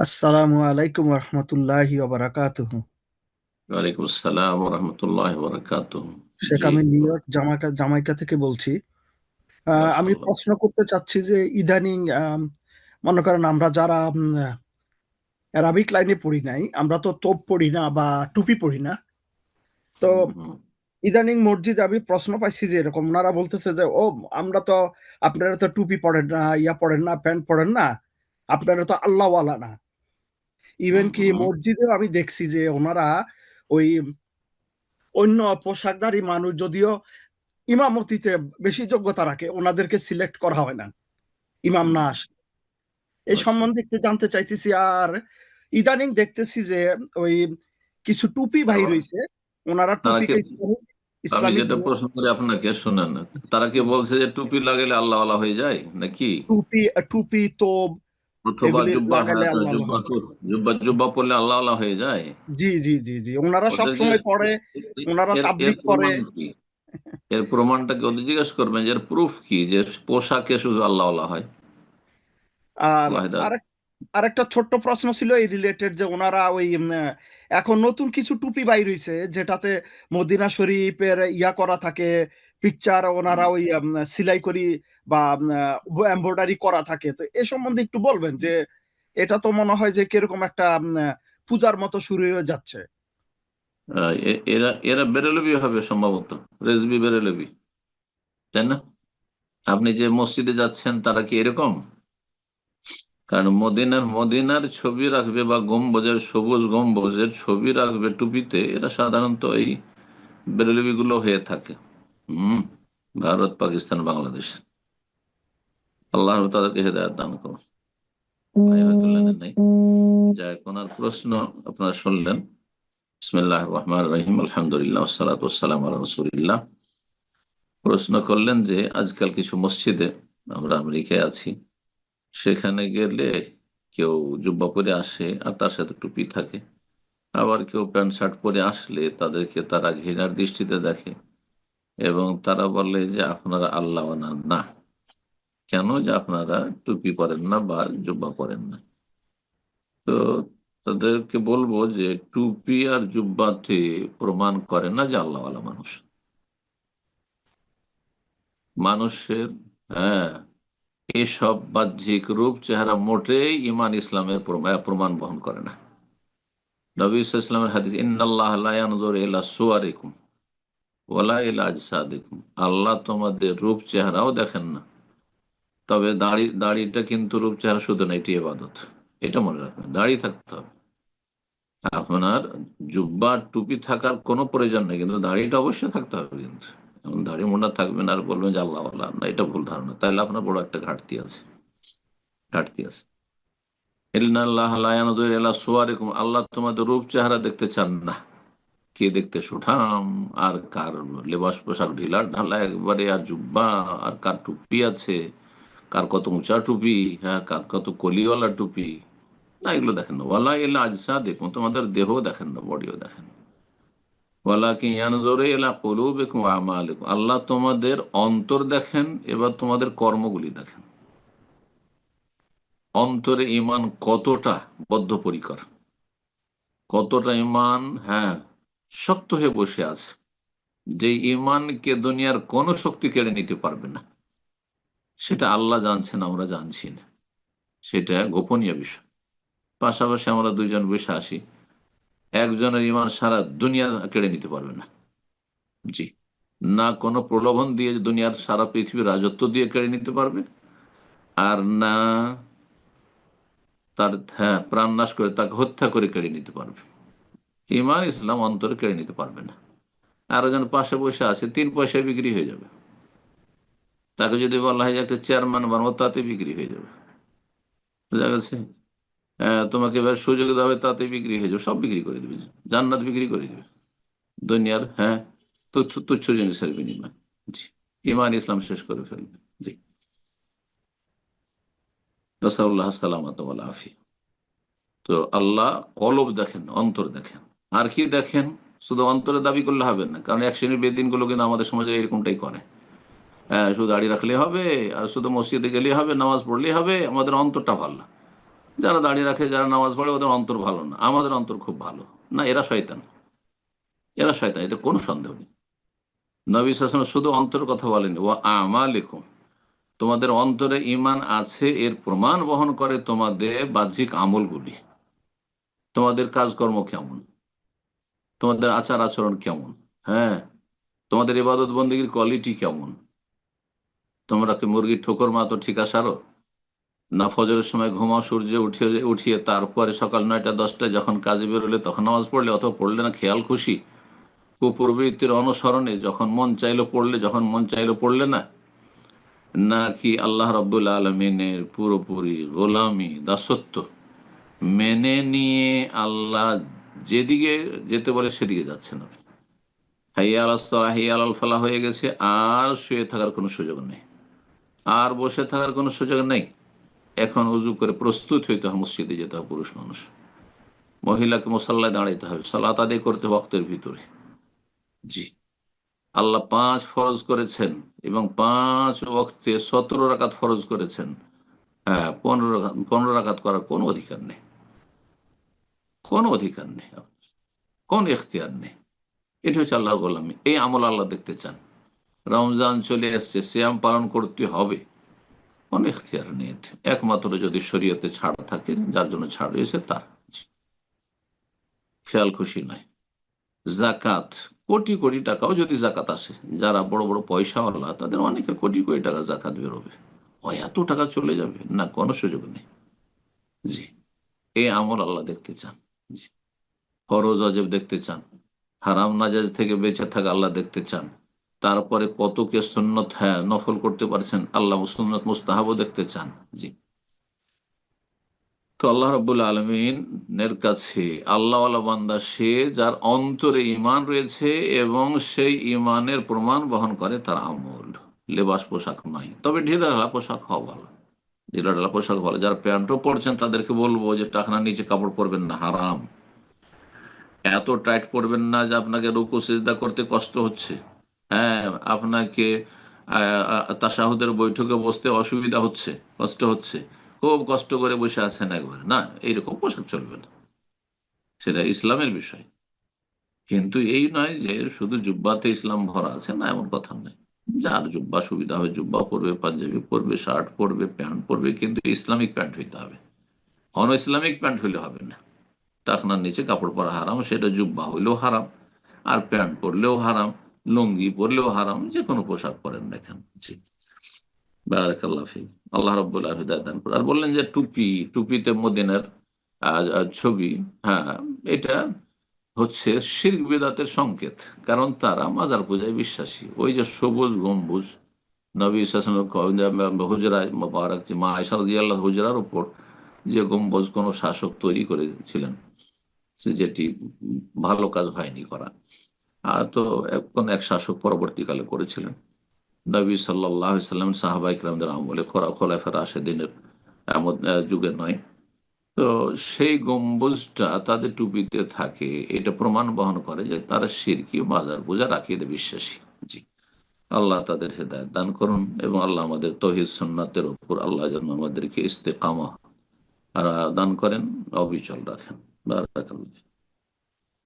আসসালামু আলাইকুম রহমতুল্লাহি ওবারাকাতুহু। ওয়ালাইকুম আসসালাম রহমতুল্লাহ বরকাত। শেখ জি। আমি নিউ ইয়র্ক জামাইকা থেকে বলছি। আমি মাশাআল্লাহ। প্রশ্ন করতে চাচ্ছি যে ইদানিং মনে করেন আমরা যারা অ্যারাবিক লাইনে পড়ি নাই, আমরা তো তোপ পড়ি না বা টুপি পড়ি না। তো হুম, হুম, ইদানিং মসজিদে আমি প্রশ্ন পাইছি যে এরকম ওনারা বলতেছে যে ও আমরা তো, আপনারা তো টুপি পড়েন না, ইয়া পড়েন না, প্যান্ট পড়েন না, আপনারা তো আল্লাহওয়ালা না। ইভেন হুম, কি হুম। মসজিদেও আমি দেখছি যে ওনারা ওই অন্য পোশাকধারী মানুষ যদিও ইমামতিতে বেশি যোগ্যতা রাখে, ওনাদেরকে সিলেক্ট করা হয় না ইমাম হুম, না আসলে। এই আচ্ছা। সম্বন্ধে একটু জানতে চাইতেছি। আর ইদানিং দেখতেছি যে ওই কিছু টুপি ভাই তারা রয়েছে, ওনারা তারা কি, টুপিকে ইসলামিক আমি ইসলামিক যেটা প্রশ্ন করি আপনাকে শুনেন। তারা কি জি, বলছে যে টুপি লাগালে আল্লাহ হয়ে যায় নাকি? টুপি টুপি তোব অথবা এগুলি জুব্বা, লাগালে হ্যাঁ, আল্লাহ আল্লাহ জুব্বা হয়ে যায়। জুব্বা জুব্বা পরলে আল্লাহ হয়ে যায়। জি জি জি জি, ওনারা সব ওদেরকে সময় পড়ে, ওনারা এর এর তাবলিগ করে। প্রমাণ কি? এর প্রমাণটা কি ওদের জিজ্ঞেস করবেন যে এর প্রুফ কি যে পোশাকে শুধু আল্লাহ হয়? আর ওয়াহিদা। আরেক আরেকটা ছোট্ট প্রশ্ন ছিল এই রিলেটেড যে ওনারা ওই এখন নতুন কিছু টুপি বাইর হইছে যেটাতে মদিনা শরীফের ইয়া করা থাকে, পিকচার ওনারা ওই সিলাই করি বা এমব্রয়ডারি করা থাকে। তো এ সম্বন্ধে একটু বলবেন যে এটা তো মনে হয় যে কিরকম একটা পূজার মতো শুরু হয়ে যাচ্ছে। এরা এরা বেরেলবি হবে সম্ভবত, রেজবি বেরেলবি, তাই না? আপনি যে মসজিদে যাচ্ছেন তারা কি এরকম? কারণ মদিনার ছবি রাখবে বা গম্বুজের, সবুজ গম্বুজের ছবি রাখবে টুপিতে, এরা সাধারণত এই বেরেলবি গুলো হয়ে থাকে। হম। ভারত, পাকিস্তান, বাংলাদেশ। আল্লাহ তাদেরকে হেদায়েত দান করুন। ভাই হয়তো লাইনে নাই। যাই হোক, ওনার প্রশ্ন আপনারা শুনলেন। বিসমিল্লাহির রহমানির রহিম, আলহামদুলিল্লাহ, ওয়াসসালাতু ওয়াসসালামু আলা রাসূলিল্লাহ। প্রশ্ন করলেন যে আজকাল কিছু মসজিদে, আমরা আমেরিকায় আছি, সেখানে গেলে কেউ জুব্বা পরে আসে আর তার সাথে টুপি থাকে। আবার কেউ প্যান্ট শার্ট পরে আসলে তাদেরকে তারা ঘৃণার দৃষ্টিতে দেখে এবং তারা বলে যে আপনারা আল্লাহ না। কেন যে আপনারা টুপি পরেন না বা জুব্বা পরেন না? তো তাদেরকে বলবো যে টুপি আর জুব্বাতে প্রমাণ করে না যে আল্লাহওয়ালা মানুষ। মানুষের, হ্যাঁ, এসব বাহ্যিক রূপ চেহারা মোটেই ইমান ইসলামের প্রমাণ বহন করে না। নবী ইসলামের হাদিস, ইন্নাল্লাহ লা ইয়ানজুরু ইলা সুওয়ারিকুম ওয়ালা ইলা আজসাদিকুম। আল্লাহ তোমাদের রূপ চেহারাও দেখেন না, তবে দাড়িটা কিন্তু রূপ চেহারা শুধু না, এটি ইবাদত। এটা মনে রাখবেন, দাড়ি থাকতে হবে। আপনার জুব্বা টুপি থাকার কোনো প্রয়োজন নেই, কিন্তু দাড়িটা অবশ্যই থাকতে হবে। কিন্তু এমন দাড়ি মোটা থাকবেন আর বলবেন যে আল্লাহ আল্লাহ না, এটা ভুল ধারণা। তাহলে আপনার বড় একটা ঘাটতি আছে। ইন্নাল্লাহ লা ইয়ানজুরু ইলা সুওয়ারিকুম, আল্লাহ তোমাদের রূপ চেহারা দেখতে চান না। কে দেখতে সুঠাম, আর কার লেবাস পোশাক ঢিলা ঢালা একবারে, আর জুব্বা, আর কার টুপি আছে, কার কত উঁচা টুপি, হ্যাঁ, কার কত কলিওয়ালা টুপি, না, এগুলো দেখেন না। ওয়ালা ইল্লা আজসা দেখুন, তোমাদের দেহ দেখেন না, বডিও দেখেন না। ওয়ালাকিন ইয়ানজুরু ইলা কুলুবিকুম ওয়া আমালিকুম, আল্লাহ তোমাদের অন্তর দেখেন, এবার তোমাদের কর্মগুলি দেখেন। অন্তরে ঈমান কতটা বদ্ধপরিকর, কতটা ঈমান, হ্যাঁ, শক্ত হয়ে বসে আছে, যে ঈমানকে দুনিয়ার কোনো শক্তি কেড়ে নিতে পারবে না। সেটা আল্লাহ জানছেন, আমরা জানছি না, সেটা গোপনীয় বিষয়। পাশাপাশি আমরা দুইজন বসে আসি, একজনের ঈমান সারা দুনিয়া কেড়ে নিতে পারবে না। জি। না কোনো প্রলোভন দিয়ে দুনিয়ার সারা পৃথিবীর রাজত্ব দিয়ে কেড়ে নিতে পারবে, আর না তার, হ্যাঁ, প্রাণ নাশ করে তাকে হত্যা করে কেড়ে নিতে পারবে। ঈমান ইসলাম অন্তরে কেড়ে নিতে পারবে না। আরো জন পাশে বসে আছে, 3 পয়সায় বিক্রি হয়ে যাবে। তাকে যদি বলা হয় যে একটা চেয়ারম্যান বানাবো, তাতে বিক্রি হয়ে যাবে। বুঝা গেছে? তোমাকে এবার সুযোগ দেওয়া হবে, তাতে বিক্রি হয়ে যাবে, সব বিক্রি করে দেবে। জান্নাত বিক্রি করে দেবে দুনিয়ার, হ্যাঁ, তুচ্ছ তুচ্ছ জিনিসের বিনিময়। জি। ঈমান ইসলাম শেষ করে ফেলবে। জি। নাসাউল্লাহ সালামাত ওয়াল আফিয়া। তো আল্লাহ কলব দেখেন, অন্তর দেখেন। আর কি দেখেন? শুধু অন্তরে দাবি করলে হবে না, কারণ এক শ্রেণীর বেদিন গুলো কিন্তু আমাদের সমাজে এরকমটাই করে। হ্যাঁ, শুধু দাড়ি রাখলে হবে, আর শুধু মসজিদে গেলেই হবে, নামাজ পড়লেই হবে, আমাদের অন্তরটা ভালো না। যারা দাড়ি রাখে, যারা নামাজ পড়ে, ওদের অন্তর ভালো না, আমাদের অন্তর খুব ভালো না, এরা শয়তান, এরা শয়তান, এতে কোনো সন্দেহ নেই। নবী সাল্লাল্লাহু আলাইহি ওয়াসাল্লাম শুধু অন্তরের কথা বলেন, ওয়া আমালিকুম, তোমাদের অন্তরে ঈমান আছে এর প্রমাণ বহন করে তোমাদের বাহ্যিক আমলগুলি। তোমাদের কাজকর্ম কেমন, তোমাদের আচার আচরণ কেমন, হ্যাঁ, তোমাদের ইবাদত বন্দেগীর কোয়ালিটি কেমন। তোমরা কি মুরগির ঠোকর মাতো ঠিক আসারো, না ফজরের সময় ঘুমাও সূর্য উঠিয়ে উঠিয়ে তারপরে সকাল 9টা 10টায় যখন কাজে বেরোলে তখন নামাজ পড়লে, অথবা পড়লে না খেয়াল খুশি কুপ্রবৃত্তির অনুসরণে, যখন মন চাইলো পড়লে, যখন মন চাইলো পড়লে না, নাকি আল্লাহ রাব্বুল আলমিনের পুরোপুরি গোলামি দাসত্ব মেনে নিয়ে আল্লাহ যেদিকে যেতে বলে সেদিকে যাচ্ছে না। হাইয়া আলাস সালাহ হাইয়া আলাল ফালাহ হয়ে গেছে, আর শুয়ে থাকার কোনো সুযোগ নেই, আর বসে থাকার কোনো সুযোগ নেই। এখন উজু করে প্রস্তুত হইতে হবে, মসজিদে যেতে হবে পুরুষ মানুষ, মহিলাকে মুসাল্লায় দাঁড়াইতে হবে, সালাত আদায় করতে ওয়াক্তের ভিতরে। জি, আল্লাহ 5 ফরজ করেছেন এবং 5 ওয়াক্তে 17 রাকাত ফরজ করেছেন। হ্যাঁ, 15 রাকাত করার কোনো অধিকার নেই, কোনো অধিকার নেই, কোন এখতিয়ার নেই। এটা হচ্ছে আল্লাহর গোলামি। এই আমল আল্লাহ দেখতে চান। রমজান চলে আসছে, সিয়াম পালন করতে হবে, কোন এখতিয়ার নেই এতে। একমাত্র যদি শরীয়তে ছাড় থাকে, যার জন্য ছাড় রয়েছে তার। খেয়াল খুশি নয়। জাকাত, কোটি কোটি টাকাও যদি জাকাত আসে, যারা বড় বড় পয়সাওয়ালা তাদের অনেকের কোটি কোটি টাকা জাকাত বেরোবে, ও এত টাকা চলে যাবে না, কোনো সুযোগ নেই। জি, এই আমল আল্লাহ দেখতে চান। জি, ফরজ ওয়াজিব দেখতে চান, হারাম নাজায়েজ থেকে বেঁচে থাকা আল্লাহ দেখতে চান। তারপরে কত কে সুন্নত, হ্যাঁ, নফল করতে পারছেন, আল্লাহ সুন্নত মুস্তাহাবও দেখতে চান। জি, তো আল্লাহ রাব্বুল আলমিনের কাছে আল্লাহওয়ালা বান্দা সে যার অন্তরে ঈমান রয়েছে এবং সেই ঈমানের প্রমাণ বহন করে তার আমল, লেবাস পোশাক নয়। তবে ঢিলাঢালা পোশাক হওয়া ভালো, ঢিলাঢালা পোশাক ভালো। যারা প্যান্টও পরছেন তাদেরকে বলবো যে টাকনার নিচে কাপড় পরবেন না, হারাম। এত টাইট পরবেন না যে আপনাকে রুকু সিজদা করতে কষ্ট হচ্ছে, হ্যাঁ, আপনাকে তাশাহুদের বৈঠকে বসতে অসুবিধা হচ্ছে, কষ্ট হচ্ছে, খুব কষ্ট করে বসে আছেন একবারে, না, এইরকম পোশাক চলবে না। সেটা ইসলামের বিষয়। কিন্তু এই নয় যে শুধু জুব্বাতে ইসলাম ভরা আছে, না, এমন কথা নয়। যার জুব্বা সুবিধা হবে জুব্বা পরবে, পাঞ্জাবি পরবে, শার্ট পরবে, প্যান্ট পরবে, কিন্তু ইসলামিক প্যান্ট হইতে হবে, অন ইসলামিক প্যান্ট হইলে হবে না। টাকনার নিচে কাপড় পরা হারাম, সেটা জুব্বা হইলেও হারাম, আর প্যান্ট পরলেও হারাম, লুঙ্গি পরলেও হারাম, যে কোনো পোশাক পরেন না কেন। জি, বারাকাল্লাহ ফিক। আল্লাহ রাব্বুল আলামিন হিদায়াত দান করুন। আর বললেন যে টুপি, টুপিতে মদিনার ছবি, হ্যাঁ, এটা হচ্ছে শিরক বিদআতের সংকেত। কারণ তারা মাজার পূজায় বিশ্বাসী। ওই যে সবুজ গম্বুজ, নবী সাল্লাল্লাহু হুজরায় মোবারক, যে মা আয়েশা রাদিয়াল্লাহু হুজরার উপর যে গম্বুজ কোন শাসক তৈরি করেছিলেন, যেটি ভালো কাজ হয়নি করা, তো কোন এক শাসক পরবর্তীকালে করেছিলেন, নবী সাল্লাল্লাহু আলাইহি সাল্লাম সাহাবায়ে কিরামদের আমলে, খোলাফায়ে রাশেদিনের যুগে নয়। তো সেই গম্বুজটা তাদের টুপিতে থাকে, এটা প্রমাণ বহন করে যে তারা শিরকি মাজার পূজার আকীদা বিশ্বাসী। জি, আল্লাহ তাদের হেদায়েত দান করুন এবং আল্লাহ আমাদের তৌহিদ সুন্নাতের উপর আল্লাহ যেন আমাদেরকে ইস্তেকামা দান করেন, অবিচল রাখেন। বারাকাল্লাহ।